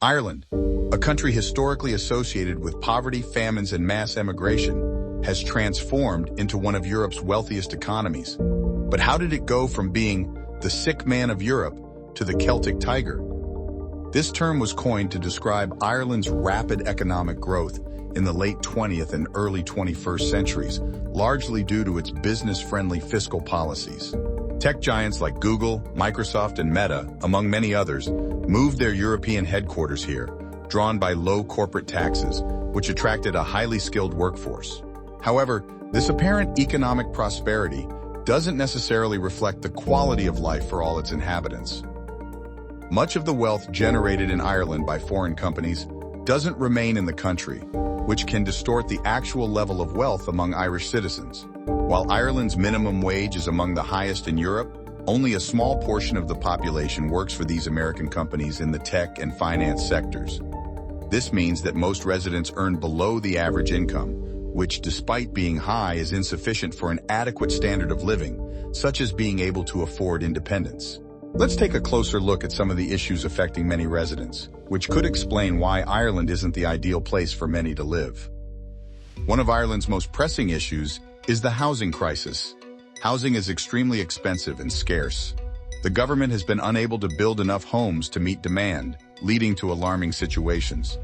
Ireland, a country historically associated with poverty, famines, and mass emigration, has transformed into one of Europe's wealthiest economies. But how did it go from being the sick man of Europe to the Celtic tiger? This term was coined to describe Ireland's rapid economic growth in the late 20th and early 21st centuries, largely due to its business-friendly fiscal policies. Tech giants like Google, Microsoft, and Meta, among many others, moved their European headquarters here, drawn by low corporate taxes, which attracted a highly skilled workforce. However, this apparent economic prosperity doesn't necessarily reflect the quality of life for all its inhabitants. Much of the wealth generated in Ireland by foreign companies doesn't remain in the country, which can distort the actual level of wealth among Irish citizens. While Ireland's minimum wage is among the highest in Europe, only a small portion of the population works for these American companies in the tech and finance sectors. This means that most residents earn below the average income, which, despite being high, is insufficient for an adequate standard of living, such as being able to afford independence. Let's take a closer look at some of the issues affecting many residents, which could explain why Ireland isn't the ideal place for many to live. One of Ireland's most pressing issues is the housing crisis. Housing is extremely expensive and scarce. The government has been unable to build enough homes to meet demand, leading to alarming situations.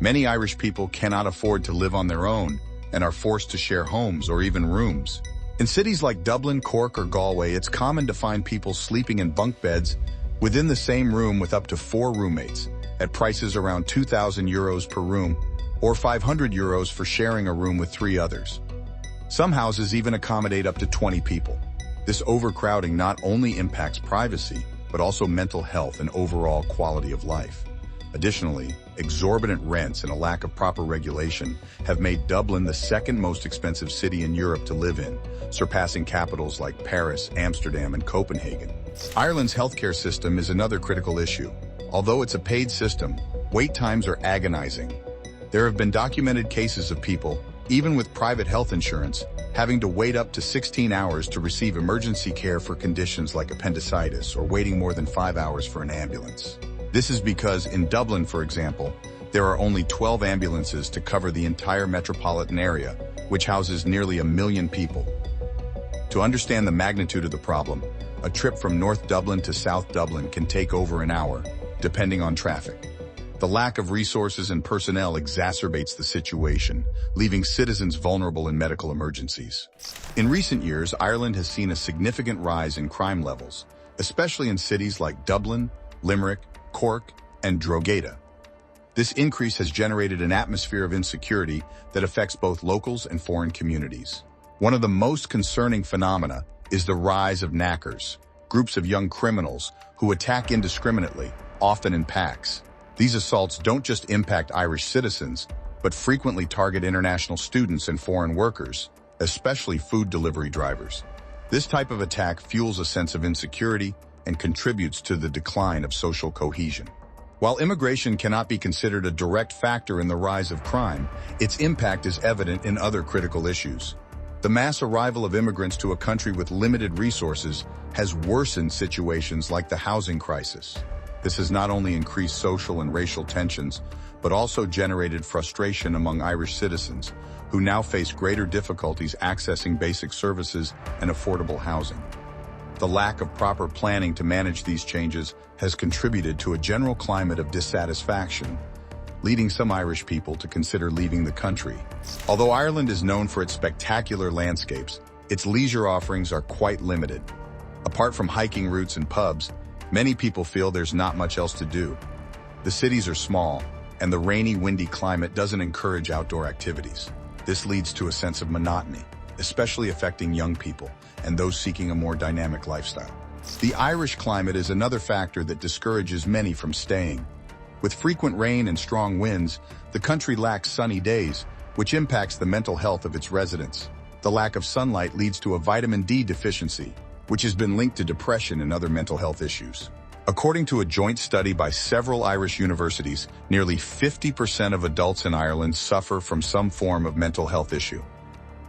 Many Irish people cannot afford to live on their own and are forced to share homes or even rooms. In cities like Dublin, Cork, or Galway, it's common to find people sleeping in bunk beds within the same room with up to 4 roommates, at prices around €2,000 per room, or €500 for sharing a room with 3 others. Some houses even accommodate up to 20 people. This overcrowding not only impacts privacy, but also mental health and overall quality of life. Additionally, exorbitant rents and a lack of proper regulation have made Dublin the second most expensive city in Europe to live in, surpassing capitals like Paris, Amsterdam, and Copenhagen. Ireland's healthcare system is another critical issue. Although it's a paid system, wait times are agonizing. There have been documented cases of people, even with private health insurance, having to wait up to 16 hours to receive emergency care for conditions like appendicitis or waiting more than 5 hours for an ambulance. This is because in Dublin, for example, there are only 12 ambulances to cover the entire metropolitan area, which houses nearly 1 million people. To understand the magnitude of the problem, a trip from North Dublin to South Dublin can take over an hour, depending on traffic. The lack of resources and personnel exacerbates the situation, leaving citizens vulnerable in medical emergencies. In recent years, Ireland has seen a significant rise in crime levels, especially in cities like Dublin, Limerick, Cork, and Drogheda. This increase has generated an atmosphere of insecurity that affects both locals and foreign communities. One of the most concerning phenomena is the rise of knackers, groups of young criminals who attack indiscriminately, often in packs. These assaults don't just impact Irish citizens, but frequently target international students and foreign workers, especially food delivery drivers. This type of attack fuels a sense of insecurity and contributes to the decline of social cohesion. While immigration cannot be considered a direct factor in the rise of crime, its impact is evident in other critical issues. The mass arrival of immigrants to a country with limited resources has worsened situations like the housing crisis. This has not only increased social and racial tensions, but also generated frustration among Irish citizens, who now face greater difficulties accessing basic services and affordable housing. The lack of proper planning to manage these changes has contributed to a general climate of dissatisfaction, leading some Irish people to consider leaving the country. Although Ireland is known for its spectacular landscapes, its leisure offerings are quite limited. Apart from hiking routes and pubs, many people feel there's not much else to do. The cities are small, and the rainy, windy climate doesn't encourage outdoor activities. This leads to a sense of monotony, especially affecting young people and those seeking a more dynamic lifestyle. The Irish climate is another factor that discourages many from staying. With frequent rain and strong winds, the country lacks sunny days, which impacts the mental health of its residents. The lack of sunlight leads to a vitamin D deficiency, which has been linked to depression and other mental health issues. According to a joint study by several Irish universities, nearly 50% of adults in Ireland suffer from some form of mental health issue.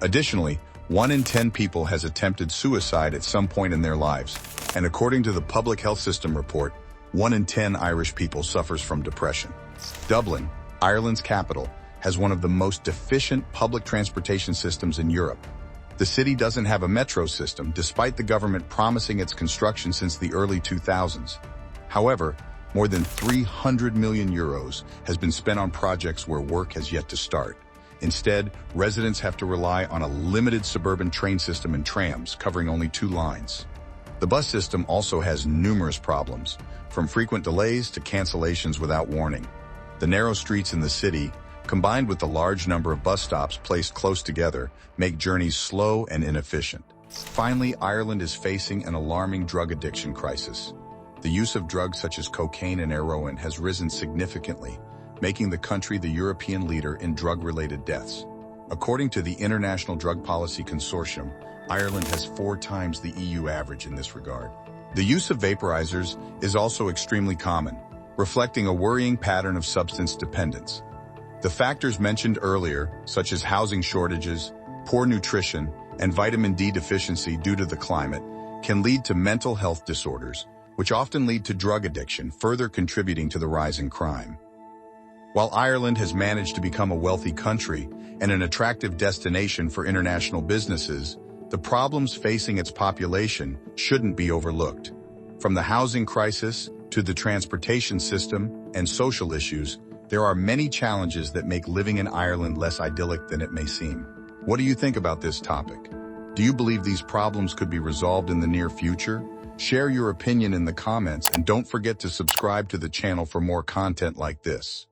Additionally, 1 in 10 people has attempted suicide at some point in their lives, and according to the Public Health System report, 1 in 10 Irish people suffers from depression. Dublin, Ireland's capital, has one of the most deficient public transportation systems in Europe. The city doesn't have a metro system, despite the government promising its construction since the early 2000s. However, more than €300 million has been spent on projects where work has yet to start. Instead, residents have to rely on a limited suburban train system and trams, covering only 2 lines. The bus system also has numerous problems, from frequent delays to cancellations without warning. The narrow streets in the city, combined with the large number of bus stops placed close together, make journeys slow and inefficient. Finally, Ireland is facing an alarming drug addiction crisis. The use of drugs such as cocaine and heroin has risen significantly, making the country the European leader in drug-related deaths. According to the International Drug Policy Consortium, Ireland has 4 times the EU average in this regard. The use of vaporizers is also extremely common, reflecting a worrying pattern of substance dependence. The factors mentioned earlier, such as housing shortages, poor nutrition, and vitamin D deficiency due to the climate, can lead to mental health disorders, which often lead to drug addiction, further contributing to the rise in crime. While Ireland has managed to become a wealthy country and an attractive destination for international businesses, the problems facing its population shouldn't be overlooked. From the housing crisis to the transportation system and social issues, there are many challenges that make living in Ireland less idyllic than it may seem. What do you think about this topic? Do you believe these problems could be resolved in the near future? Share your opinion in the comments and don't forget to subscribe to the channel for more content like this.